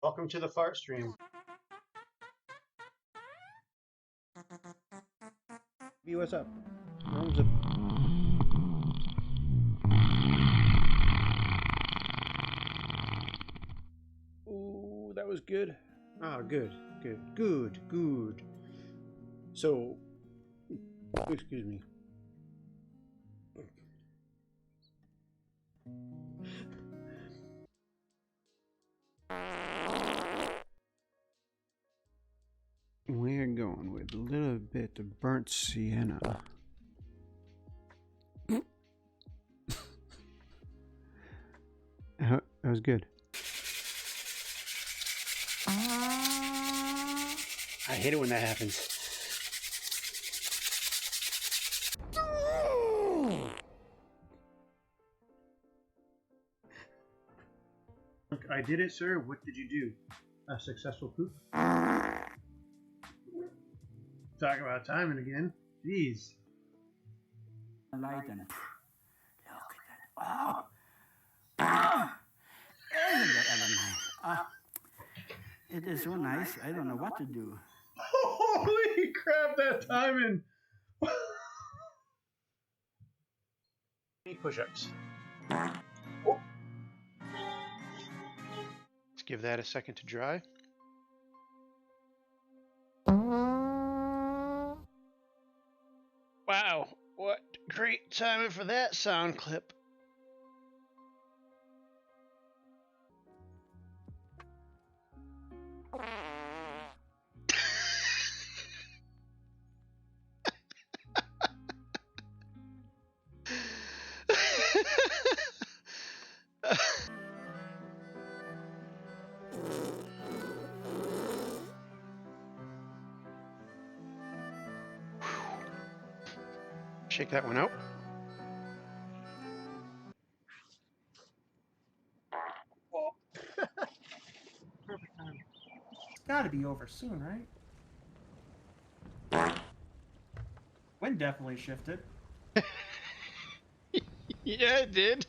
Welcome to the fart stream. V, what's up? Thumbs up. Ooh, that was good. Ah, good. So, excuse me. We're going with a little bit of burnt sienna. That was good. I hate it when that happens. Look, I did it, sir. What did you do? A successful poop? Talk about timing again. Jeez. Enlightened. Look at that. Oh! Ah! Isn't that ever nice? Ah! It is so nice, I don't know what to do. Holy crap, that timing! Push-ups. Oh. Let's give that a second to dry. Wow, what great timing for that sound clip. Shake that one out. Perfect time. It's gotta be over soon, right? Wind definitely shifted. Yeah, it did.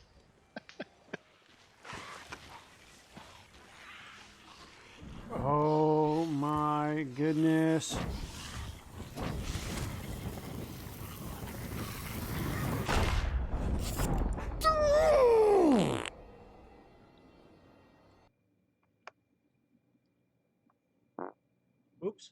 Oh my goodness. Oops.